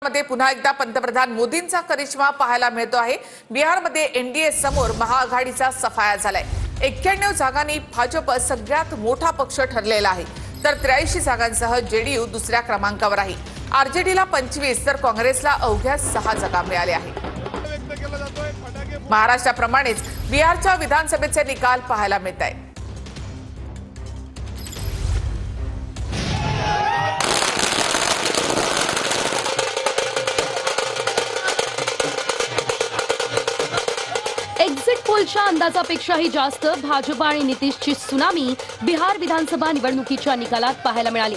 मध्ये पुन्हा एकदा पंतप्रधान मोदींचा करिश्मा पाहायला मिळतो आहे। बिहारमध्ये एनडीए समोर महाआघाडीचा सफाया झालाय। 91 जागांनी भाजप सगळ्यात मोठा पक्ष ठरलेला आहे, तर 83 जागांसह जेडीयू दुसऱ्या क्रमांकावर आहे। आरजेडीला 25 तर काँग्रेसला अवघ्या 6 जागा मिळाल्या आहेत। महाराष्ट्राप्रमाणेच बिहारच्या विधानसभेचे निकाल पाहायला मिळत आहेत। एक्झिट पोलच्या अंदाजापेक्षाही जास्त भाजप आणि नितीशची सुनामी बिहार विधानसभा निवडणुकीच्या निकालात पाहायला मिळाली।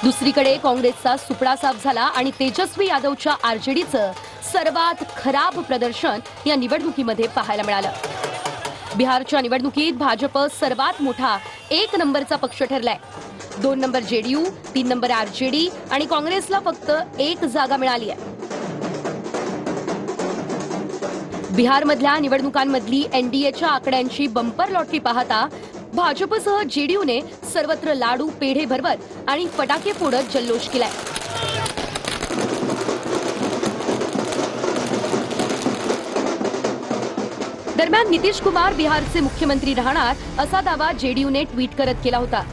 दुसरीकडे काँग्रेसचा सुपडा साफ झाला आणि तेजस्वी यादवच्या आरजेडीचं सर्वात खराब प्रदर्शन या निवडणुकीमध्ये पाहायला मिळालं। बिहारच्या निवडणुकीत भाजप सर्वात मोठा 1 नंबरचा पक्ष ठरलाय। 2 नंबर जेडीयू, 3 नंबर आरजेडी आणि काँग्रेसला फक्त 1 जागा मिळाली आहे। बिहारमधल्या निवडणुकांमधली एनडीएच्या आकड्यांची बंपर लॉटरी पाहता भाजपसह जेडीयूने सर्वत्र लाडू पेढे भरवत आणि फटाके फोडत जल्लोष केलाय। दरम्यान नितीश कुमार बिहारचे मुख्यमंत्री राहणार असा दावा जेडीयूने ट्विट करत केला होता।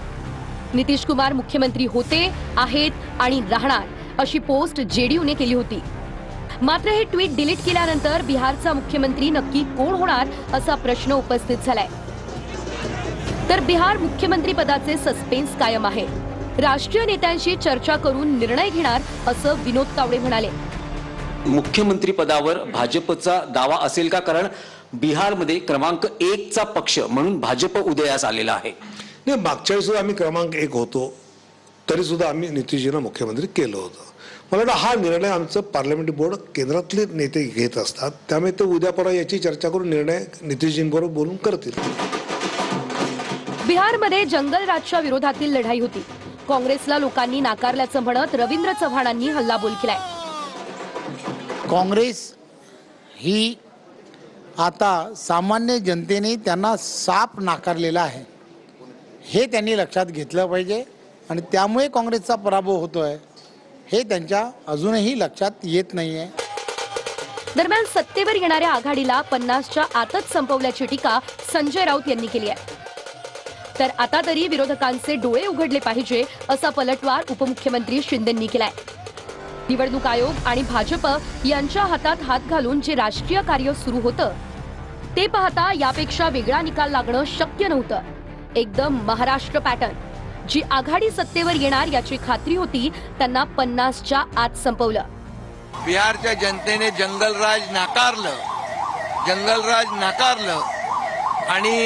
नितीश कुमार मुख्यमंत्री होते, आहेत आणि राहणार अशी पोस्ट जेडीयूने केली होती। मात्र हे ट्विट डिलीट केल्यानंतर बिहारचा मुख्यमंत्री नक्की कोण होणार असा प्रश्न उपस्थित झालाय। तर बिहार मुख्यमंत्री पदाचे सस्पेन्स कायम आहे। राष्ट्रीय नेत्यांशी चर्चा करून निर्णय घेणार असं विनोद तावडे म्हणाले। मुख्यमंत्री पदावर भाजपचा दावा असेल का? कारण बिहारमध्ये क्रमांक 1 चा पक्ष म्हणून भाजप उदयास आलेला आहे। नाही, मागच्या वेळी सुद्धा आम्ही क्रमांक 1 होतो, तरी सुद्धा आम्ही नितीशजींना मुख्यमंत्री केलं होतं। मला वाटतं हा निर्णय आमचं पार्लमेंटरी बोर्ड केंद्रातले नेते घेत असतात, त्यामुळे ते उद्या परवा याची चर्चा करून निर्णय नितीशजींबरोबर बोलून करतील। बिहारमध्ये जंगलराजच्या विरोधातील लढाई होती। काँग्रेसला लोकांनी नाकारल्याचं म्हणत रवींद्र चव्हाणांनी हल्लाबोल केलाय। काँग्रेस ही आता सामान्य जनतेने त्यांना साफ नाकारलेला आहे, हे त्यांनी लक्षात घेतलं पाहिजे आणि त्यामुळे काँग्रेसचा पराभव होतोय हे त्यांच्या अजूनही लक्षात येत नाहीये। दरम्यान सत्तेवर येणाऱ्या आघाडीला 50च्या आतच संपवल्याची टीका संजय राऊत यांनी केली आहे। तर आता तरी विरोधकांचे डोळे उघडले पाहिजे असा पलटवार उपमुख्यमंत्री शिंदेंनी केलाय। निवडणूक आयोग आणि भाजप यांच्या हातात हात घालून जे राष्ट्रीय कार्य सुरू होतं ते पाहता यापेक्षा वेगळा निकाल लागणं शक्य नव्हतं। एकदम महाराष्ट्र पॅटर्न। जी आघाडी सत्तेवर येणार याची खात्री होती त्यांना 50च्या आत संपवलं। बिहारच्या जनतेने जंगलराज नाकारलं आणि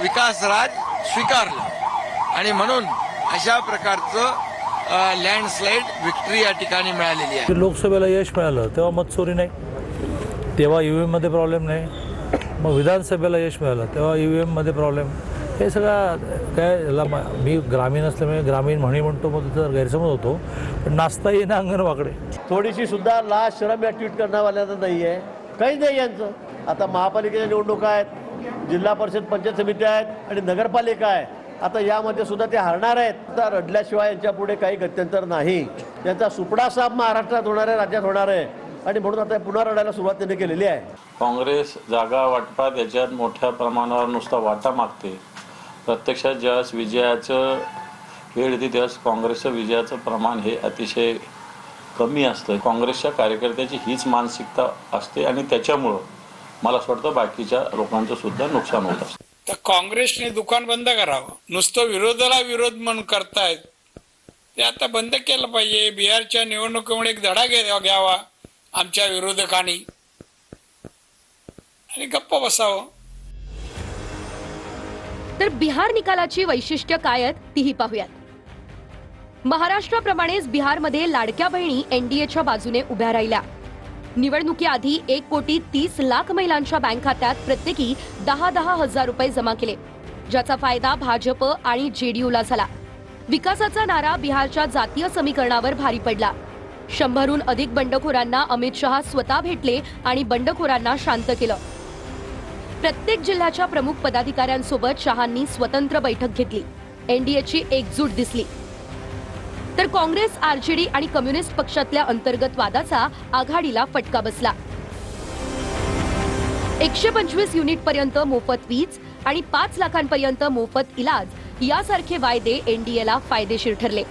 विकासराज स्वीकारलं आणि म्हणून अशा प्रकारचं लँडस्लाइड विक्ट्री या ठिकाणी मिळालेली आहे। लोकसभेला यश मिळालं तेव्हा मतचोरी नाही, तेव्हा ईव्हीएम मध्ये प्रॉब्लेम नाही। मग विधानसभेला यश मिळालं तेव्हा ईव्हीएम मध्ये प्रॉब्लेम। हे सगळं काय, मी ग्रामीण असल्यामुळे ग्रामीण म्हणी म्हणतो, मग त्याचा गैरसमज होतो, पण नाचता येणं अंगण वाकडे। थोडीशी सुद्धा लाज शरम या ट्विट करण्यावाल्यांना नाही आहे, काही नाही यांचं। आता महापालिकेच्या निवडणुका आहेत, जिल्हा परिषद पंचायत समिती आहेत आणि नगरपालिका आहे। आता यामध्ये सुद्धा ते हरणार आहेत। आता रडल्याशिवाय यांच्या पुढे काही गत्यंतर नाही। यांचा सुपडा साफ महाराष्ट्रात होणार आहे, राज्यात होणार आहे आणि म्हणून आता पुन्हा रडायला सुरुवात त्यांनी केलेली आहे। काँग्रेस जागा वाटपात याच्यात मोठ्या प्रमाणावर नुसता वाटा मागते। प्रत्यक्षात ज्यावेळेस विजयाचं वेळ येते त्यावेळेस काँग्रेसचं विजयाचं प्रमाण हे अतिशय कमी असतं। काँग्रेसच्या कार्यकर्त्याची हीच मानसिकता असते आणि त्याच्यामुळं मला असं वाटतं बाकीच्या लोकांचं सुद्धा नुकसान होत असतं। तर काँग्रेसने दुकान बंद करावं। नुसतं विरोधाला विरोध म्हणून करतायत, ते आता बंद केलं पाहिजे। बिहारच्या निवडणुकीमुळे एक धडा घ्यावा आमच्या विरोधकांनी आणि गप्प बसावं। तर बिहार निकालाची वैशिष्ट्य काय आहेत तीही पाहूयात। महाराष्ट्राप्रमाणेच बिहारमध्ये लाडक्या बहिणी एनडीएच्या बाजूने उभ्या राहिल्या। निवडणुकीआधी 1,30,00,000 महिलांच्या बँक खात्यात प्रत्येकी 10,000 हजार रुपये जमा केले, ज्याचा फायदा भाजप आणि जेडीयूला झाला। विकासाचा नारा बिहारच्या जातीय समीकरणावर भारी पडला। 100हून अधिक बंडखोरांना अमित शहा स्वतः भेटले आणि बंडखोरांना शांत केलं। प्रत्येक जिल्ह्याच्या प्रमुख पदाधिकाऱ्यांसोबत शहांनी स्वतंत्र बैठक घेतली। एनडीएची एकजूट दिसली. तर काँग्रेस, आरजेडी आणि कम्युनिस्ट पक्षातल्या अंतर्गत वादाचा आघाडीला फटका बसला. 125 युनिटपर्यंत मोफत वीज आणि 5 लाखांपर्यंत मोफत इलाज यासारखे वायदे एनडीएला फायदेशीर ठरले.